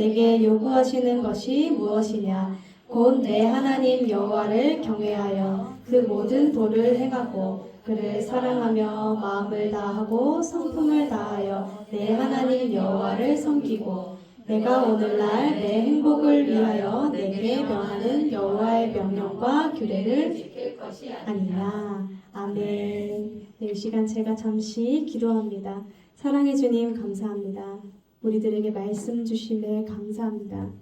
내게 요구하시는 것이 무엇이냐? 곧 내 하나님 여호와를 경외하여 그 모든 도를 행하고 그를 사랑하며 마음을 다하고 성품을 다하여 내 하나님 여호와를 섬기고 내가 오늘날 내 행복을 위하여 내게 명하는 여호와의 명령과 규례를 지킬 것이 아니라. 아멘. 네, 이 시간 제가 잠시 기도합니다. 사랑해 주님 감사합니다. 우리들에게 말씀 주심에 감사합니다.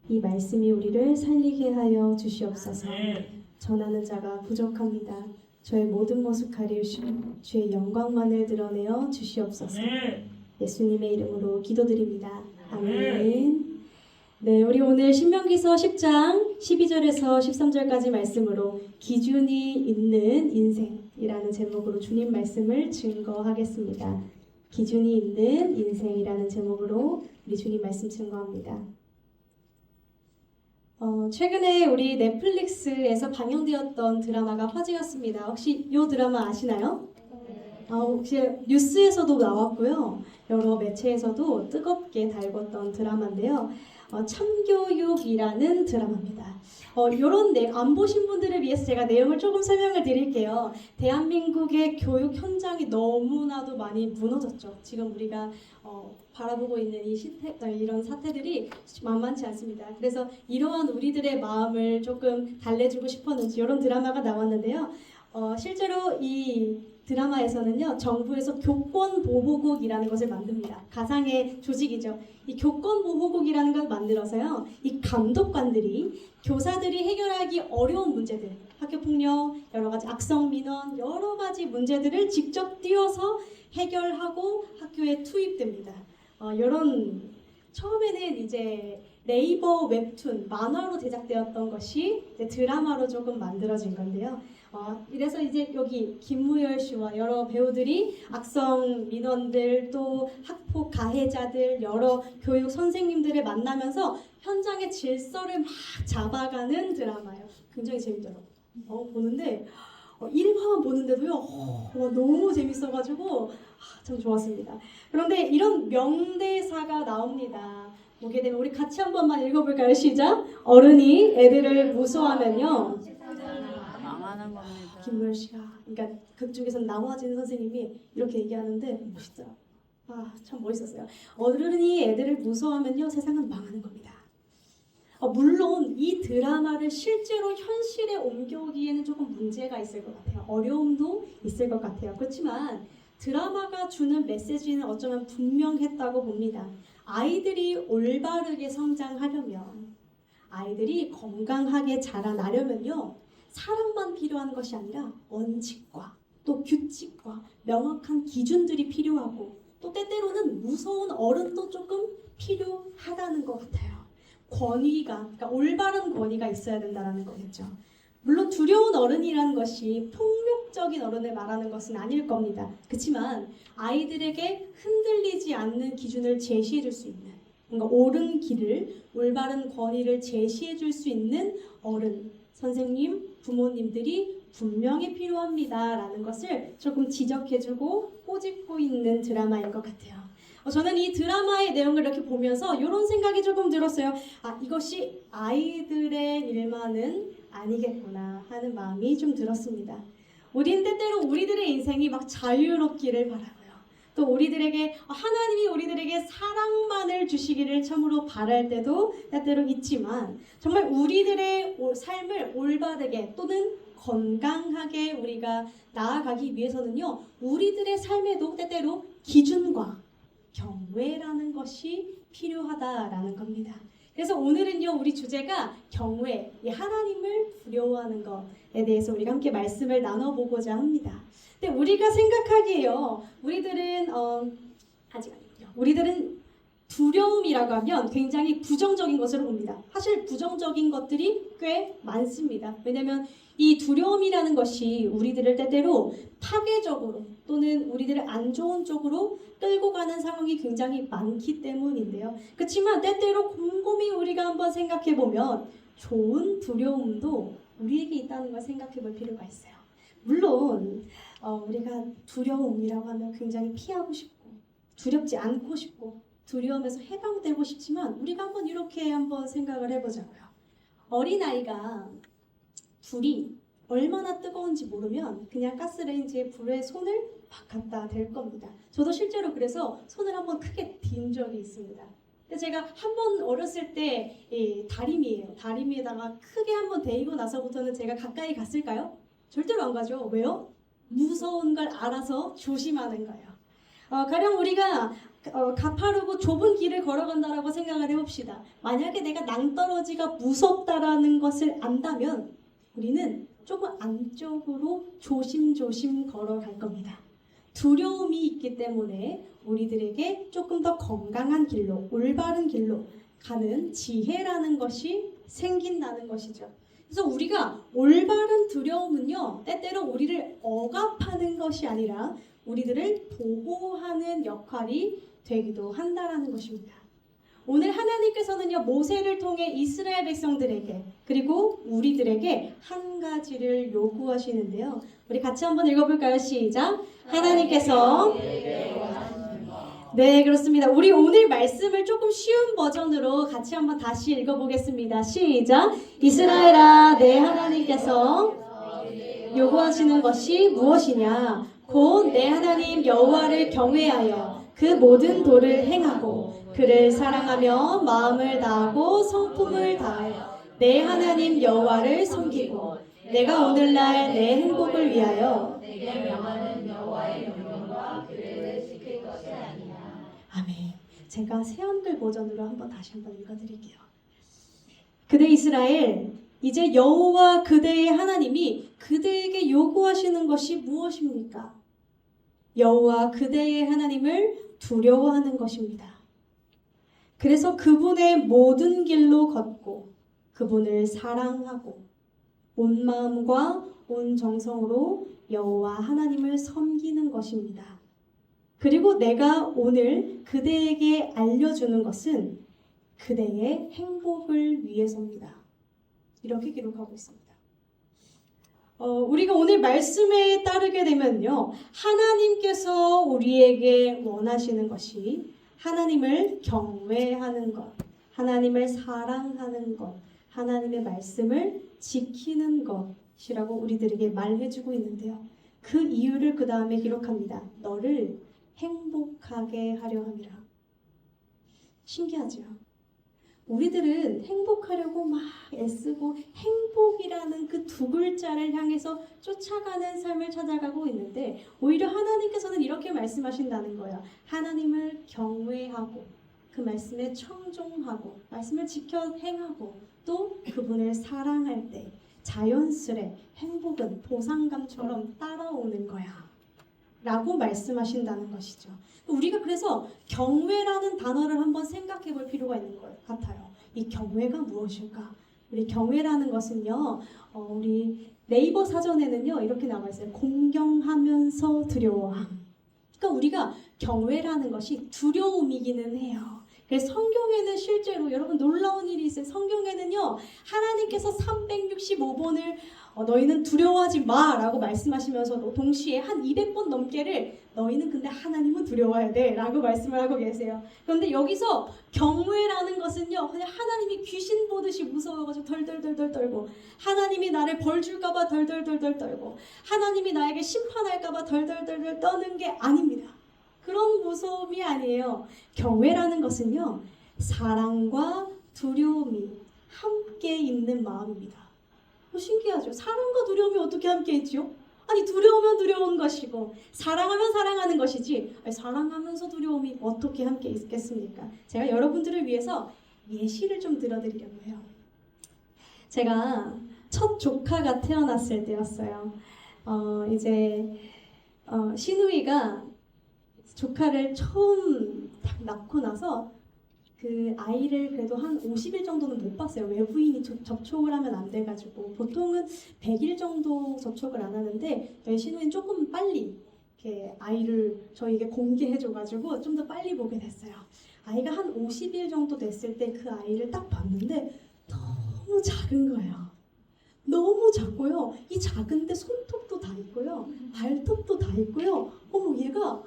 이 말씀이 우리를 살리게 하여 주시옵소서. 전하는 자가 부족합니다. 저의 모든 모습 가리우시고 주의 영광만을 드러내어 주시옵소서. 예수님의 이름으로 기도드립니다. 아멘. 네, 우리 오늘 신명기서 10장 12절에서 13절까지 말씀으로 기준이 있는 인생이라는 제목으로 주님 말씀을 증거하겠습니다. 기준이 있는 인생이라는 제목으로 우리 주님 말씀 증거합니다. 최근에 우리 넷플릭스에서 방영되었던 드라마가 화제였습니다. 혹시 이 드라마 아시나요? 혹시 뉴스에서도 나왔고요. 여러 매체에서도 뜨겁게 달궜던 드라마인데요. 참교육이라는 드라마입니다. 이런 안 보신 분들을 위해서 제가 내용을 조금 설명을 드릴게요. 대한민국의 교육 현장이 너무나도 많이 무너졌죠. 지금 우리가 바라보고 있는 이런 사태들이 만만치 않습니다. 그래서 이러한 우리들의 마음을 조금 달래주고 싶었는지 이런 드라마가 나왔는데요. 실제로 이 드라마에서는요, 정부에서 교권보호국이라는 것을 만듭니다. 가상의 조직이죠. 이 교권보호국이라는 걸 만들어서요, 이 감독관들이 교사들이 해결하기 어려운 문제들, 학교폭력, 여러 가지 악성민원, 여러 가지 문제들을 직접 뛰어서 해결하고 학교에 투입됩니다. 처음에는 이제 네이버 웹툰, 만화로 제작되었던 것이 이제 드라마로 조금 만들어진 건데요. 이래서 이제 여기 김무열 씨와 여러 배우들이 악성 민원들, 또 학폭 가해자들, 여러 교육 선생님들을 만나면서 현장의 질서를 막 잡아가는 드라마예요. 굉장히 재밌더라고요. 보는데 1화만 보는데도요, 너무 재밌어가지고 참 좋았습니다. 그런데 이런 명대사가 나옵니다. 보게 되면 우리 같이 한 번만 읽어볼까요? 시작! 어른이 애들을 무서워하면요, 망하는 겁니다. 김무열 씨가, 그러니까 극 중에서 나와진 선생님이 이렇게 얘기하는데 멋있어요. 참 멋있었어요. 어른이 애들을 무서워하면요, 세상은 망하는 겁니다. 물론 이 드라마를 실제로 현실에 옮겨오기에는 조금 문제가 있을 것 같아요. 어려움도 있을 것 같아요. 그렇지만 드라마가 주는 메시지는 어쩌면 분명했다고 봅니다. 아이들이 올바르게 성장하려면, 아이들이 건강하게 자라나려면요, 사랑만 필요한 것이 아니라 원칙과 또 규칙과 명확한 기준들이 필요하고, 또 때때로는 무서운 어른도 조금 필요하다는 것 같아요. 그러니까 올바른 권위가 있어야 된다는 거겠죠. 물론 두려운 어른이라는 것이 폭력적인 어른을 말하는 것은 아닐 겁니다. 그렇지만 아이들에게 흔들리지 않는 기준을 제시해 줄 수 있는, 뭔가 옳은 길을, 올바른 권위를 제시해 줄 수 있는 어른, 선생님, 부모님들이 분명히 필요합니다라는 것을 조금 지적해주고 꼬집고 있는 드라마인 것 같아요. 저는 이 드라마의 내용을 이렇게 보면서 이런 생각이 조금 들었어요. 이것이 아이들의 일만은 아니겠구나 하는 마음이 좀 들었습니다. 우린 때때로 우리들의 인생이 막 자유롭기를 바라고요. 또 우리들에게 하나님이 우리들에게 사랑만을 주시기를 참으로 바랄 때도 때때로 있지만, 정말 우리들의 삶을 올바르게 또는 건강하게 우리가 나아가기 위해서는요, 우리들의 삶에도 때때로 기준과 경외라는 것이 필요하다라는 겁니다. 그래서 오늘은요, 우리 주제가 경외, 하나님을 두려워하는 것에 대해서 우리가 함께 말씀을 나눠보고자 합니다. 근데 우리가 생각하기에요, 우리들은 아직 아니군요. 우리들은 두려움이라고 하면 굉장히 부정적인 것으로 봅니다. 사실 부정적인 것들이 꽤 많습니다. 왜냐하면 이 두려움이라는 것이 우리들을 때때로 파괴적으로 또는 우리들을 안 좋은 쪽으로 끌고 가는 상황이 굉장히 많기 때문인데요. 그렇지만 때때로 곰곰이 우리가 한번 생각해 보면 좋은 두려움도 우리에게 있다는 걸 생각해 볼 필요가 있어요. 물론 우리가 두려움이라고 하면 굉장히 피하고 싶고 두렵지 않고 싶고 두려움에서 해방되고 싶지만 우리가 한번 이렇게 한번 생각을 해보자고요. 어린아이가 불이 얼마나 뜨거운지 모르면 그냥 가스레인지에 불에 손을 막 갖다 댈 겁니다. 저도 실제로 그래서 손을 한번 크게 딘 적이 있습니다. 근데 제가 한번 어렸을 때 다리미예요. 다리미에다가 크게 한번 데이고 나서부터는 제가 가까이 갔을까요? 절대로 안 가죠. 왜요? 무서운 걸 알아서 조심하는 거예요. 가령 우리가 가파르고 좁은 길을 걸어간다라고 생각을 해봅시다. 만약에 내가 낭떠러지가 무섭다라는 것을 안다면 우리는 조금 안쪽으로 조심조심 걸어갈 겁니다. 두려움이 있기 때문에 우리들에게 조금 더 건강한 길로, 올바른 길로 가는 지혜라는 것이 생긴다는 것이죠. 그래서 우리가 올바른 두려움은요, 때때로 우리를 억압하는 것이 아니라 우리들을 보호하는 역할이 되기도 한다라는 것입니다. 오늘 하나님께서는요, 모세를 통해 이스라엘 백성들에게 그리고 우리들에게 한 가지를 요구하시는데요. 우리 같이 한번 읽어볼까요? 시작! 하나님께서 네, 그렇습니다. 우리 오늘 말씀을 조금 쉬운 버전으로 같이 한번 다시 읽어보겠습니다. 시작! 이스라엘아, 내 하나님께서 요구하시는 것이 무엇이냐? 곧 내 하나님 여호와를 경외하여 그 모든 도를 행하고 그를 사랑하며 마음을 다하고 성품을 다하여 내 하나님 여호와를 섬기고 내가 오늘날 내 행복을 위하여 내게 명하는 여호와의 명령과 규례를 지킬 것이 아니냐. 아멘. 제가 새한글 버전으로 다시 한번 읽어드릴게요. 그대 이스라엘, 이제 여호와 그대의 하나님이 그대에게 요구하시는 것이 무엇입니까? 여호와 그대의 하나님을 두려워하는 것입니다. 그래서 그분의 모든 길로 걷고 그분을 사랑하고 온 마음과 온 정성으로 여호와 하나님을 섬기는 것입니다. 그리고 내가 오늘 그대에게 알려주는 것은 그대의 행복을 위해서입니다. 이렇게 기록하고 있습니다. 우리가 오늘 말씀에 따르게 되면요, 하나님께서 우리에게 원하시는 것이 하나님을 경외하는 것, 하나님을 사랑하는 것, 하나님의 말씀을 지키는 것이라고 우리들에게 말해주고 있는데요. 그 이유를 그 다음에 기록합니다. 너를 행복하게 하려 함이라. 신기하죠? 우리들은 행복하려고 막 애쓰고 행복이라는 그 두 글자를 향해서 쫓아가는 삶을 찾아가고 있는데 오히려 하나님께서는 이렇게 말씀하신다는 거예요. 하나님을 경외하고 그 말씀에 청종하고 말씀을 지켜 행하고 또 그분을 사랑할 때 자연스레 행복은 보상감처럼 따라오는 거야 라고 말씀하신다는 것이죠. 우리가 그래서 경외라는 단어를 한번 생각해 볼 필요가 있는 것 같아요. 이 경외가 무엇일까? 우리 경외라는 것은요, 우리 네이버 사전에는요 이렇게 나와 있어요. 공경하면서 두려워함. 그러니까 우리가 경외라는 것이 두려움이기는 해요. 그래서 성경에는 실제로 여러분 놀라운 일이 있어요. 성경에는요 하나님께서 365번을 너희는 두려워하지 마 라고 말씀하시면서도 동시에 한 200번 넘게를 너희는 근데 하나님은 두려워해야 돼 라고 말씀을 하고 계세요. 그런데 여기서 경외라는 것은요 그냥 하나님이 귀신 보듯이 무서워가지고 덜덜덜덜 떨고 하나님이 나를 벌 줄까봐 덜덜덜덜 떨고 하나님이 나에게 심판할까봐 덜덜덜덜 떠는 게 아닙니다. 그런 무서움이 아니에요. 경외라는 것은요 사랑과 두려움이 함께 있는 마음입니다. 신기하죠? 사랑과 두려움이 어떻게 함께 있죠? 아니 두려우면 두려운 것이고 사랑하면 사랑하는 것이지 사랑하면서 두려움이 어떻게 함께 있겠습니까? 제가 여러분들을 위해서 예시를 좀 들어드리려고 해요. 제가 첫 조카가 태어났을 때였어요. 신우이가 조카를 처음 딱 낳고 나서 그 아이를 그래도 한 50일 정도는 못 봤어요. 외부인이 접촉을 하면 안 돼가지고 보통은 100일 정도 접촉을 안 하는데 저희 신우이는 조금 빨리 이렇게 아이를 저희에게 공개해줘가지고 좀 더 빨리 보게 됐어요. 아이가 한 50일 정도 됐을 때 그 아이를 딱 봤는데 너무 작은 거예요. 너무 작고요. 이 작은데 손톱도 다 있고요. 발톱도 다 있고요. 어머 얘가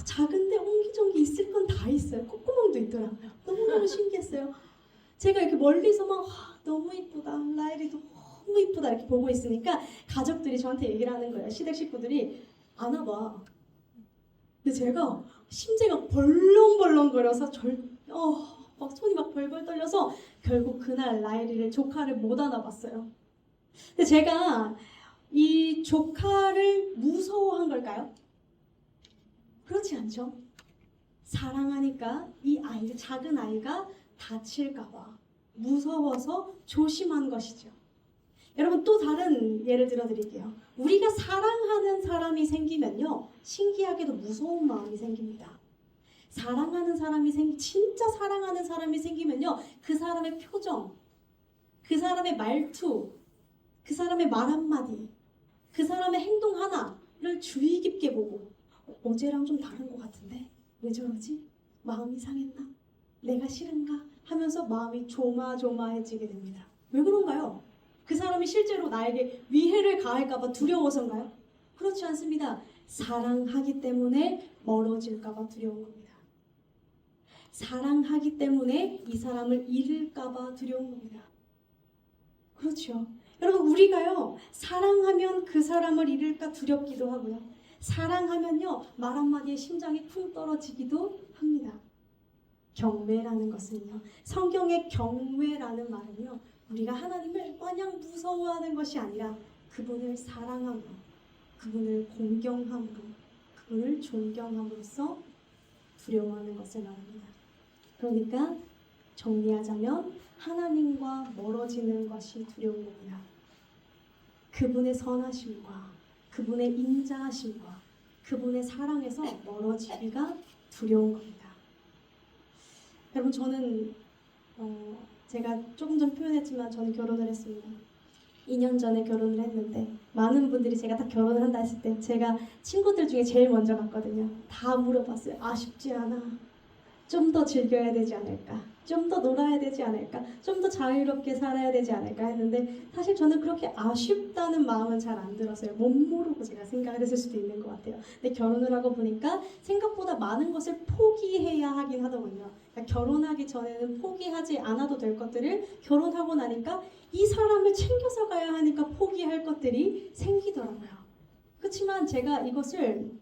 작은데 옹기종기 있을 건 다 있어요. 콧구멍도 있더라고요. 너무너무 신기했어요. 제가 이렇게 멀리서 막 너무 이쁘다, 라일이 너무 이쁘다 이렇게 보고 있으니까 가족들이 저한테 얘기를 하는 거예요. 시댁 식구들이 안아봐. 근데 제가 심장이 벌렁벌렁거려서 막 손이 막 벌벌 떨려서 결국 그날 라일이를 조카를 못 안아봤어요. 근데 제가 이 조카를 무서워한 걸까요? 그렇지 않죠. 사랑하니까 이 아이, 작은 아이가 다칠까봐 무서워서 조심한 것이죠. 여러분 또 다른 예를 들어 드릴게요. 우리가 사랑하는 사람이 생기면요, 신기하게도 무서운 마음이 생깁니다. 사랑하는 사람이 진짜 사랑하는 사람이 생기면요, 그 사람의 표정, 그 사람의 말투, 그 사람의 말 한마디, 그 사람의 행동 하나를 주의 깊게 보고 어제랑 좀 다른 것 같은데 왜 저러지? 마음이 상했나? 내가 싫은가? 하면서 마음이 조마조마해지게 됩니다. 왜 그런가요? 그 사람이 실제로 나에게 위해를 가할까봐 두려워서인가요? 그렇지 않습니다. 사랑하기 때문에 멀어질까봐 두려운 겁니다. 사랑하기 때문에 이 사람을 잃을까봐 두려운 겁니다. 그렇죠. 여러분 우리가요, 사랑하면 그 사람을 잃을까 두렵기도 하고요, 사랑하면요 말 한마디에 심장이 쿵 떨어지기도 합니다. 경외라는 것은요, 성경의 경외라는 말은요, 우리가 하나님을 마냥 무서워하는 것이 아니라 그분을 사랑함으로, 그분을 공경함으로, 그분을 존경함으로써 두려워하는 것을 말합니다. 그러니까 정리하자면 하나님과 멀어지는 것이 두려운 겁니다. 그분의 선하심과 그분의 인자하심과 그분의 사랑에서 멀어지기가 두려운 겁니다. 여러분 저는 제가 조금 전 표현했지만 저는 결혼을 했습니다. 2년 전에 결혼을 했는데 많은 분들이 제가 딱 결혼을 한다 했을 때 제가 친구들 중에 제일 먼저 갔거든요. 다 물어봤어요. 아쉽지 않아? 좀 더 즐겨야 되지 않을까? 좀 더 놀아야 되지 않을까? 좀 더 자유롭게 살아야 되지 않을까? 했는데 사실 저는 그렇게 아쉽다는 마음은 잘 안 들었어요. 못 모르고 제가 생각을 했을 수도 있는 것 같아요. 근데 결혼을 하고 보니까 생각보다 많은 것을 포기해야 하긴 하더군요. 그러니까 결혼하기 전에는 포기하지 않아도 될 것들을 결혼하고 나니까 이 사람을 챙겨서 가야 하니까 포기할 것들이 생기더라고요. 그렇지만 제가 이것을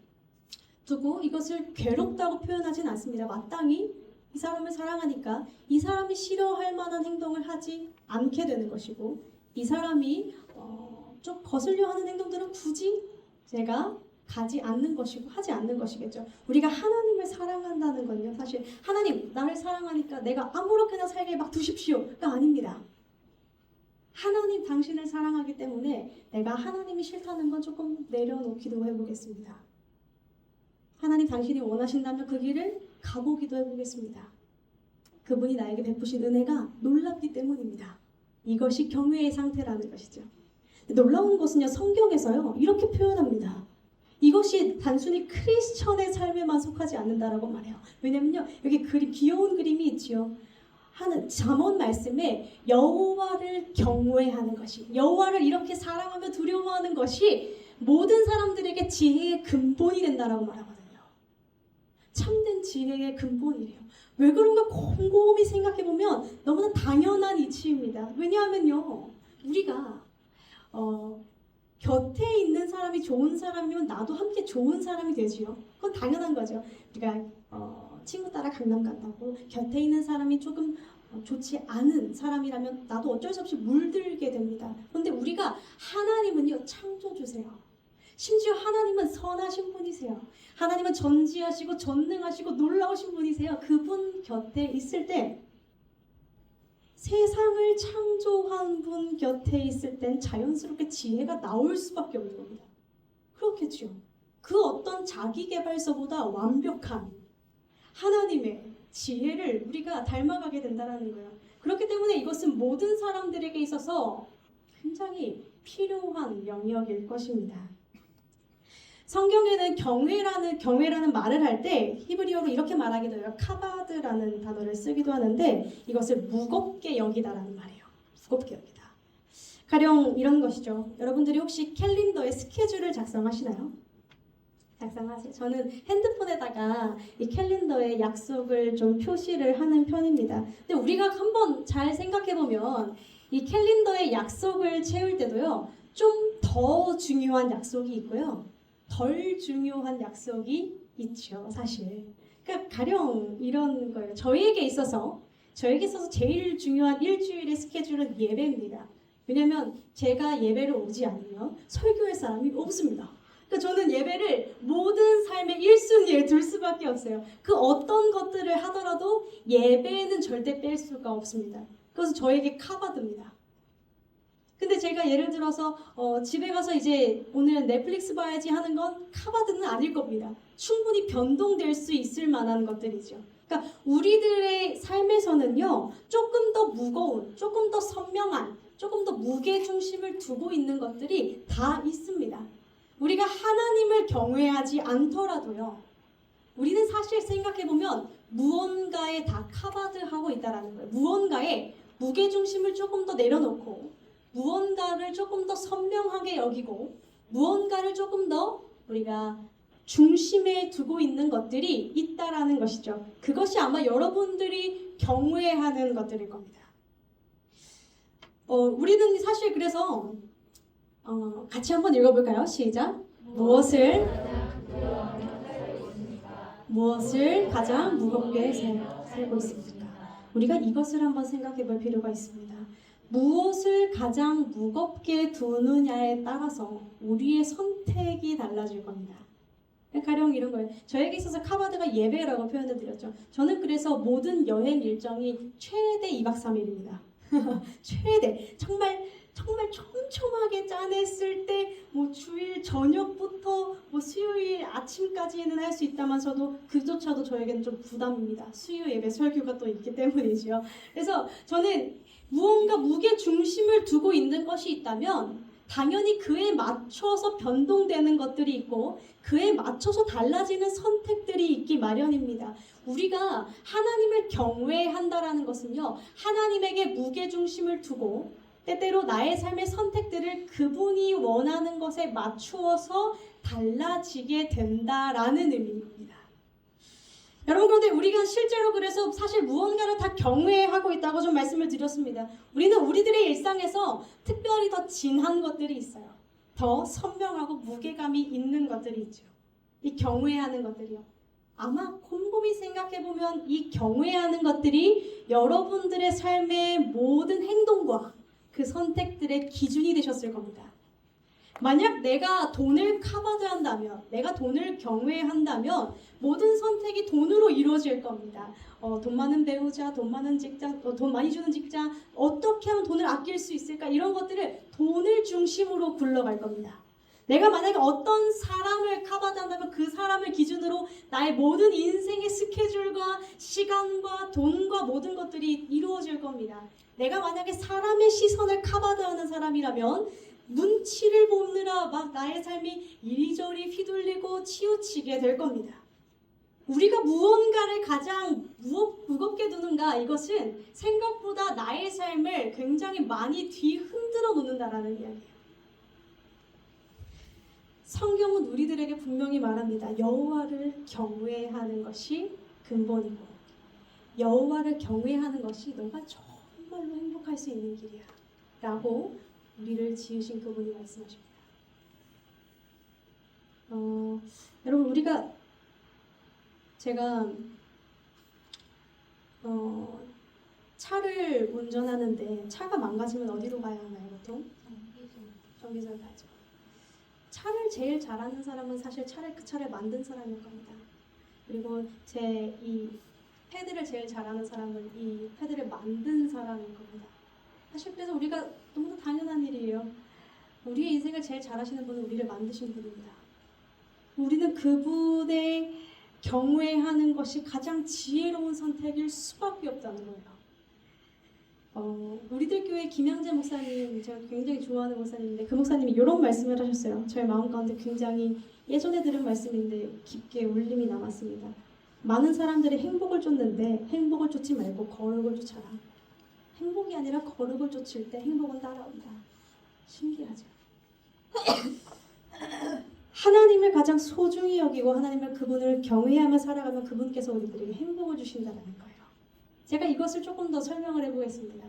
두고 이것을 괴롭다고 표현하진 않습니다. 마땅히 이 사람을 사랑하니까 이 사람이 싫어할 만한 행동을 하지 않게 되는 것이고, 이 사람이 좀 거슬려 하는 행동들은 굳이 제가 가지 않는 것이고 하지 않는 것이겠죠. 우리가 하나님을 사랑한다는 건요, 사실 하나님 나를 사랑하니까 내가 아무렇게나 살게 막 두십시오가 아닙니다. 하나님 당신을 사랑하기 때문에 내가 하나님이 싫다는 건 조금 내려놓기도 해보겠습니다. 하나님 당신이 원하신다면 그 길을 가보기도 해보겠습니다. 그분이 나에게 베푸신 은혜가 놀랍기 때문입니다. 이것이 경외의 상태라는 것이죠. 놀라운 것은요, 성경에서요 이렇게 표현합니다. 이것이 단순히 크리스천의 삶에만 속하지 않는다라고 말해요. 왜냐면요, 여기 귀여운 그림이 있지요. 잠언 말씀에 여호와를 경외하는 것이, 여호와를 이렇게 사랑하며 두려워하는 것이 모든 사람들에게 지혜의 근본이 된다라고 말하거든요. 참된 지혜의 근본이래요. 왜 그런가 곰곰이 생각해보면 너무나 당연한 이치입니다. 왜냐하면요, 우리가 곁에 있는 사람이 좋은 사람이면 나도 함께 좋은 사람이 되지요. 그건 당연한 거죠. 우리가 친구 따라 강남 간다고 곁에 있는 사람이 조금 좋지 않은 사람이라면 나도 어쩔 수 없이 물들게 됩니다. 그런데 우리가 하나님은요, 창조주세요. 심지어 하나님은 선하신 분이세요. 하나님은 전지하시고 전능하시고 놀라우신 분이세요. 그분 곁에 있을 때, 세상을 창조한 분 곁에 있을 땐 자연스럽게 지혜가 나올 수밖에 없는 겁니다. 그렇겠죠. 그 어떤 자기계발서보다 완벽한 하나님의 지혜를 우리가 닮아가게 된다는 거예요. 그렇기 때문에 이것은 모든 사람들에게 있어서 굉장히 필요한 영역일 것입니다. 성경에는 경외라는 말을 할 때 히브리어로 이렇게 말하기도 해요. 카바드라는 단어를 쓰기도 하는데 이것을 무겁게 여기다라는 말이에요. 무겁게 여기다. 가령 이런 것이죠. 여러분들이 혹시 캘린더에 스케줄을 작성하시나요? 작성하세요. 저는 핸드폰에다가 이 캘린더에 약속을 좀 표시를 하는 편입니다. 근데 우리가 한번 잘 생각해보면 이 캘린더에 약속을 채울 때도요, 좀 더 중요한 약속이 있고요, 덜 중요한 약속이 있죠, 사실. 그러니까 가령 이런 거예요. 저에게 있어서 제일 중요한 일주일의 스케줄은 예배입니다. 왜냐면 제가 예배를 오지 않으면 설교할 사람이 없습니다. 그러니까 저는 예배를 모든 삶의 1순위에 둘 수밖에 없어요. 그 어떤 것들을 하더라도 예배는 절대 뺄 수가 없습니다. 그래서 저에게 카바드입니다. 근데 제가 예를 들어서 집에 가서 이제 오늘은 넷플릭스 봐야지 하는 건 카바드는 아닐 겁니다. 충분히 변동될 수 있을 만한 것들이죠. 그러니까 우리들의 삶에서는요, 조금 더 무거운, 조금 더 선명한, 조금 더 무게 중심을 두고 있는 것들이 다 있습니다. 우리가 하나님을 경외하지 않더라도요, 우리는 사실 생각해보면 무언가에 다 카바드하고 있다라는 거예요. 무언가에 무게중심을 조금 더 내려놓고, 무언가를 조금 더 선명하게 여기고, 무언가를 조금 더 우리가 중심에 두고 있는 것들이 있다라는 것이죠. 그것이 아마 여러분들이 경외하는 것들일 겁니다. 우리는 사실 그래서 같이 한번 읽어볼까요? 시작. 무엇을 가장 무겁게 살고 있습니까? 우리가 이것을 한번 생각해 볼 필요가 있습니다. 무엇을 가장 무겁게 두느냐에 따라서 우리의 선택이 달라질 겁니다. 가령 이런 거예요. 저에게 있어서 카바드가 예배라고 표현을 드렸죠. 저는 그래서 모든 여행 일정이 최대 2박 3일입니다. 최대. 정말 촘촘하게 짜냈을 때 뭐 주일 저녁부터 뭐 수요일 아침까지는 할 수 있다면서도 그조차도 저에게는 좀 부담입니다. 수요 예배 설교가 또 있기 때문이죠. 그래서 저는 무언가 무게 중심을 두고 있는 것이 있다면 당연히 그에 맞춰서 변동되는 것들이 있고 그에 맞춰서 달라지는 선택들이 있기 마련입니다. 우리가 하나님을 경외한다라는 것은요, 하나님에게 무게중심을 두고 때때로 나의 삶의 선택들을 그분이 원하는 것에 맞추어서 달라지게 된다라는 의미입니다. 여러분, 그런데 우리가 실제로 그래서 사실 무언가를 다 경외하고 있다고 좀 말씀을 드렸습니다. 우리는 우리들의 일상에서 특별히 더 진한 것들이 있어요. 더 선명하고 무게감이 있는 것들이 있죠. 이 경외하는 것들이요. 아마 곰곰이 생각해보면 이 경외하는 것들이 여러분들의 삶의 모든 행동과 그 선택들의 기준이 되셨을 겁니다. 만약 내가 돈을 카바드한다면, 내가 돈을 경외한다면 모든 선택이 돈으로 이루어질 겁니다. 돈 많은 배우자, 돈 많은 직장, 돈 많이 주는 직장, 어떻게 하면 돈을 아낄 수 있을까, 이런 것들을 돈을 중심으로 굴러갈 겁니다. 내가 만약에 어떤 사람을 카바드한다면 그 사람을 기준으로 나의 모든 인생의 스케줄과 시간과 돈과 모든 것들이 이루어질 겁니다. 내가 만약에 사람의 시선을 카바드하는 사람이라면 눈치를 보느라 막 나의 삶이 이리저리 휘둘리고 치우치게 될 겁니다. 우리가 무언가를 가장 무겁게 두는가, 이것은 생각보다 나의 삶을 굉장히 많이 뒤흔들어 놓는다라는 이야기예요. 성경은 우리들에게 분명히 말합니다. 여호와를 경외하는 것이 근본이고 여호와를 경외하는 것이 너가 정말로 행복할 수 있는 길이야 라고 우리를 지으신 그분이 말씀하십니다. 여러분, 제가 차를 운전하는데 차가 망가지면 어디로 가야 하나요, 보통? 정비소에 가죠. 차를 제일 잘하는 사람은 사실 그 차를 만든 사람일 겁니다. 그리고 이 패드를 제일 잘하는 사람은 이 패드를 만든 사람일 겁니다. 사실 그래서 우리가 너무나 당연한 일이에요. 우리의 인생을 제일 잘하시는 분은 우리를 만드신 분입니다. 우리는 그분의 경외하는 것이 가장 지혜로운 선택일 수밖에 없다는 거예요. 우리들 교회 김양재 목사님, 제가 굉장히 좋아하는 목사님인데 그 목사님이 이런 말씀을 하셨어요. 저의 마음 가운데 굉장히 예전에 들은 말씀인데 깊게 울림이 남았습니다. 많은 사람들이 행복을 쫓는데 행복을 쫓지 말고 거룩을 쫓아라. 행복이 아니라 거룩을 쫓을 때 행복은 따라온다. 신기하죠? 하나님 하나님을 가장 소중히 여기고 하나님을 그분을 경외하며 살아가면 그분께서 우리들에게 행복을 주신다는 거예요. 제가 이것을 조금 더 설명을 해보겠습니다.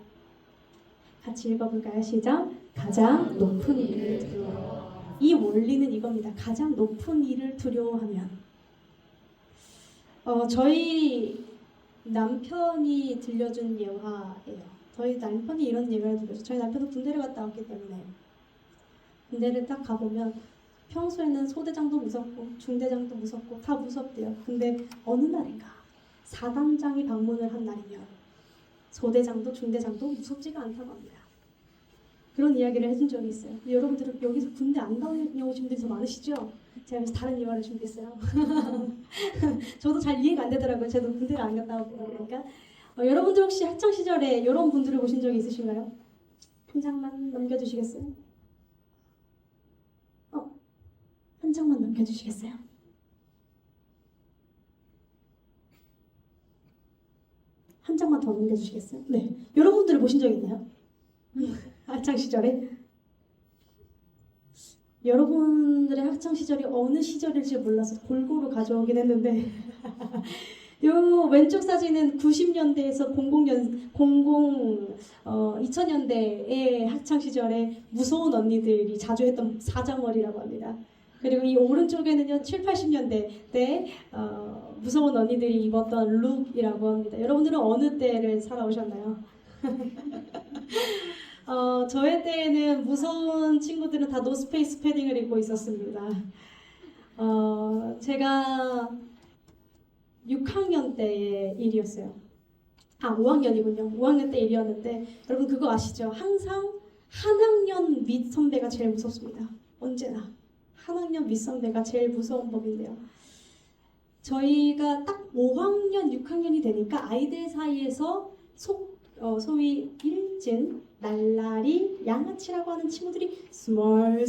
같이 읽어볼까요? 시작. 가장 높은 일을 두려워. 이 원리는 이겁니다. 가장 높은 일을 두려워하면 저희 남편이 들려준 예화예요. 저희 남편이 이런 예화를 들려줘. 저희 남편은 군대를 갔다 왔기 때문에 군대를 딱 가보면 평소에는 소대장도 무섭고 중대장도 무섭고 다 무섭대요. 근데 어느 날인가 사단장이 방문을 한 날이면 소대장도 중대장도 무섭지가 않다고 합니다. 그런 이야기를 해준 적이 있어요. 여러분들은 여기서 군대 안 다녀오신 분들이 더 많으시죠? 제가 그래서 다른 예화를 준비했어요. 저도 잘 이해가 안 되더라고요. 저도 군대를 안 갔다 오고 그러니까 여러분들 혹시 학창 시절에 이런 분들을 보신 적이 있으신가요? 한 장만 넘겨주시겠어요? 한 장만 넘겨주시겠어요? 한 장만 더 넘겨주시겠어요? 네. 여러분들을 보신 적 있나요? 학창 시절에? 여러분들의 학창 시절이 어느 시절일지 몰라서 골고루 가져오긴 했는데 요 왼쪽 사진은 90년대에서 2000년대의 학창 시절에 무서운 언니들이 자주 했던 사자머리라고 합니다. 그리고 이 오른쪽에는요 7, 80년대 때 무서운 언니들이 입었던 룩이라고 합니다. 여러분들은 어느 때를 살아오셨나요? 저의 때에는 무서운 친구들은 다 노스페이스 패딩을 입고 있었습니다. 제가 6학년 때의 일이었어요. 5학년이군요. 5학년 때 일이었는데 여러분 그거 아시죠? 항상 한 학년 윗 선배가 제일 무섭습니다. 언제나 한 학년 윗 선배가 제일 무서운 법인데요. 저희가 딱 5학년, 6학년이 되니까 아이들 사이에서 소위 일진, 날라리, 양아치라고 하는 친구들이 스멀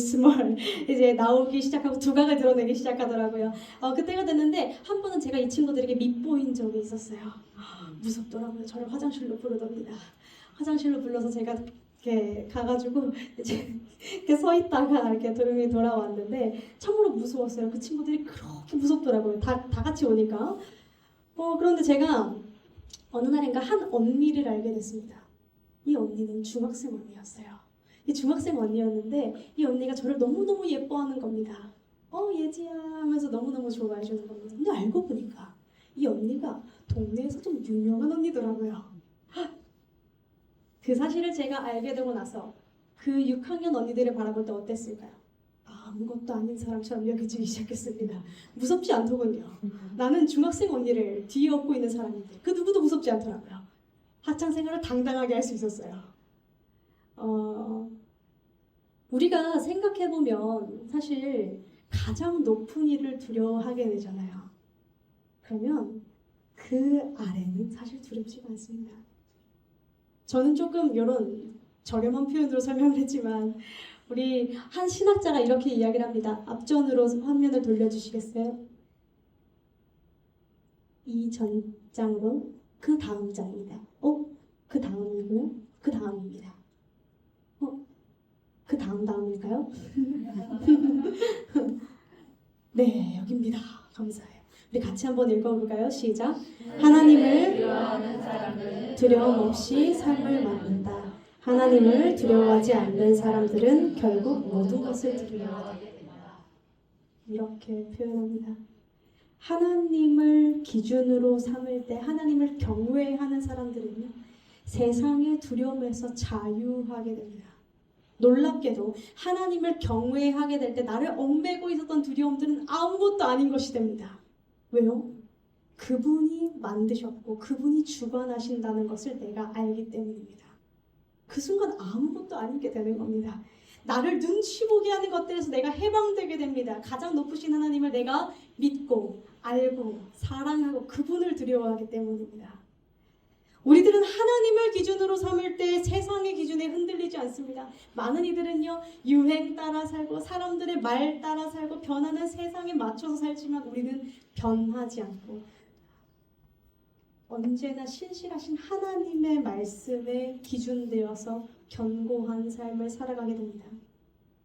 이제 나오기 시작하고 두각을 드러내기 시작하더라고요. 그때가 됐는데 한 번은 제가 이 친구들에게 밉보인 적이 있었어요. 무섭더라고요. 저를 화장실로 부르답니다. 화장실로 불러서 제가 이렇게 가가지고 이제 이렇게 서 있다가 이렇게 조용히 돌아왔는데 참으로 무서웠어요. 그 친구들이 그렇게 무섭더라고요. 다 같이 오니까. 그런데 제가 어느 날인가 한 언니를 알게 됐습니다. 이 언니는 중학생 언니였어요. 이 중학생 언니였는데 이 언니가 저를 너무너무 예뻐하는 겁니다. 예지야 하면서 너무너무 좋아해 주는 겁니다. 근데 알고 보니까 이 언니가 동네에서 좀 유명한 언니더라고요. 그 사실을 제가 알게 되고 나서 그 6학년 언니들을 바라볼 때 어땠을까요? 아무것도 아닌 사람처럼 여겨지기 시작했습니다. 무섭지 않더군요. 나는 중학생 언니를 뒤에 업고 있는 사람인데 그 누구도 무섭지 않더라고요. 학창생활을 당당하게 할 수 있었어요. 우리가 생각해보면 사실 가장 높은 일을 두려워하게 되잖아요. 그러면 그 아래는 사실 두렵지가 않습니다. 저는 조금 이런 저렴한 표현으로 설명을 했지만 우리 한 신학자가 이렇게 이야기를 합니다. 앞전으로 화면을 돌려주시겠어요? 이 전장으로 그 다음 장입니다. 그 다음이고요. 그 다음입니다. 그 다음일까요? 네, 여기입니다. 감사해요. 우리 같이 한번 읽어볼까요? 시작. 하나님을 두려워하는 사람들은 두려움 없이 삶을 만든다. 하나님을 두려워하지 않는 사람들은 결국 모든 것을 두려워하게 된다. 이렇게 표현합니다. 하나님을 기준으로 삼을 때 하나님을 경외하는 사람들은요. 세상의 두려움에서 자유하게 됩니다. 놀랍게도 하나님을 경외하게 될 때 나를 얽매고 있었던 두려움들은 아무것도 아닌 것이 됩니다. 왜요? 그분이 만드셨고 그분이 주관하신다는 것을 내가 알기 때문입니다. 그 순간 아무것도 아니게 되는 겁니다. 나를 눈치 보게 하는 것들에서 내가 해방되게 됩니다. 가장 높으신 하나님을 내가 믿고 알고 사랑하고 그분을 두려워하기 때문입니다. 우리들은 하나님을 기준으로 삼을 때 세상의 기준에 흔들리지 않습니다. 많은 이들은요 유행 따라 살고 사람들의 말 따라 살고 변하는 세상에 맞춰서 살지만 우리는 변하지 않고 언제나 신실하신 하나님의 말씀에 기준되어서 견고한 삶을 살아가게 됩니다.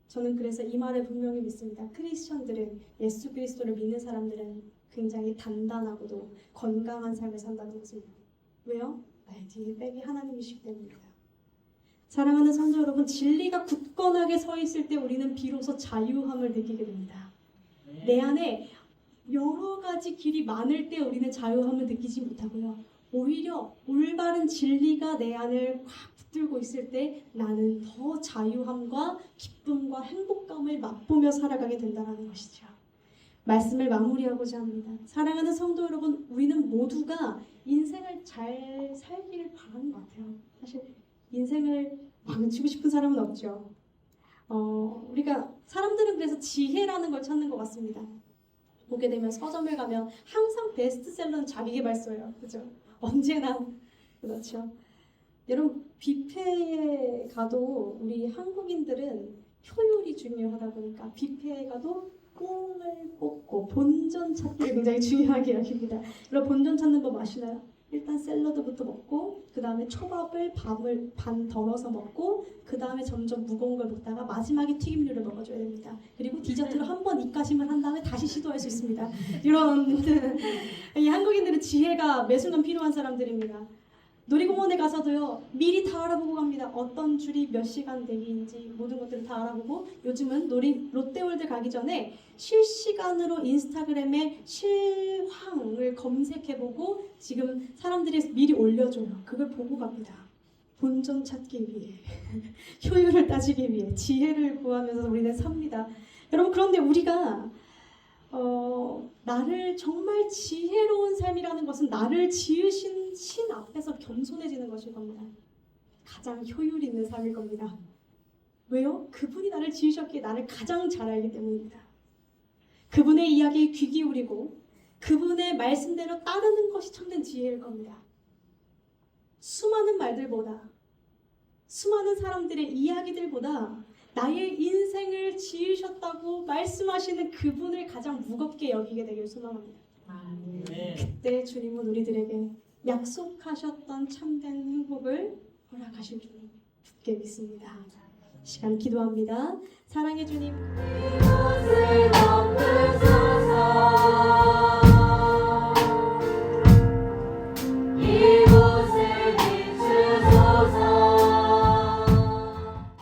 저는 그래서 이 말을 분명히 믿습니다. 크리스천들은, 예수 그리스도를 믿는 사람들은 굉장히 단단하고도 건강한 삶을 산다는 것입니다. 왜요? 나의 뒤에 백이 하나님이시기 때문입니다. 사랑하는 성도 여러분, 진리가 굳건하게 서 있을 때 우리는 비로소 자유함을 느끼게 됩니다. 내 안에 여러 가지 길이 많을 때 우리는 자유함을 느끼지 못하고요. 오히려 올바른 진리가 내 안을 꽉 붙들고 있을 때 나는 더 자유함과 기쁨과 행복감을 맛보며 살아가게 된다는 것이죠. 말씀을 마무리하고자 합니다. 사랑하는 성도 여러분, 우리는 모두가 인생을 잘 살기를 바라는 것 같아요. 사실 인생을 망치고 싶은 사람은 없죠. 우리가 사람들은 그래서 지혜라는 걸 찾는 것 같습니다. 보게 되면 서점을 가면 항상 베스트셀러는 자기계발서예요. 그죠? 언제나 그렇죠. 여러분, 뷔페에 가도 우리 한국인들은 효율이 중요하다 보니까 뷔페에 가도 뽕을 뽑고 본전 찾기를 굉장히 중요하게 여깁니다. 여러분, 본전 찾는 법 아시나요? 일단 샐러드부터 먹고 그 다음에 초밥을 밥을 반 덜어서 먹고 그 다음에 점점 무거운 걸 먹다가 마지막에 튀김류를 먹어줘야 됩니다. 그리고 디저트로 한 번 입가심을 한 다음에 다시 시도할 수 있습니다. 이런 이 한국인들은 지혜가 매 순간 필요한 사람들입니다. 놀이공원에 가서도요, 미리 다 알아보고 갑니다. 어떤 줄이 몇 시간 대기인지 모든 것들을 다 알아보고, 요즘은 롯데월드 가기 전에 실시간으로 인스타그램에 실황을 검색해보고 지금 사람들이 미리 올려줘요. 그걸 보고 갑니다. 본전 찾기 위해 효율을 따지기 위해 지혜를 구하면서 우리는 삽니다. 여러분, 그런데 우리가 나를 정말 지혜로운 삶이라는 것은 나를 지으신 신 앞에서 겸손해지는 것일 겁니다. 가장 효율 있는 삶일 겁니다. 왜요? 그분이 나를 지으셨기에 나를 가장 잘 알기 때문입니다. 그분의 이야기에 귀 기울이고 그분의 말씀대로 따르는 것이 참된 지혜일 겁니다. 수많은 말들보다, 수많은 사람들의 이야기들보다 나의 인생을 지으셨다고 말씀하시는 그분을 가장 무겁게 여기게 되길 소망합니다. 그때 주님은 우리들에게 약속하셨던 참된 행복을 허락하실 줄 굳게 믿습니다. 시간 기도합니다. 사랑의 주님.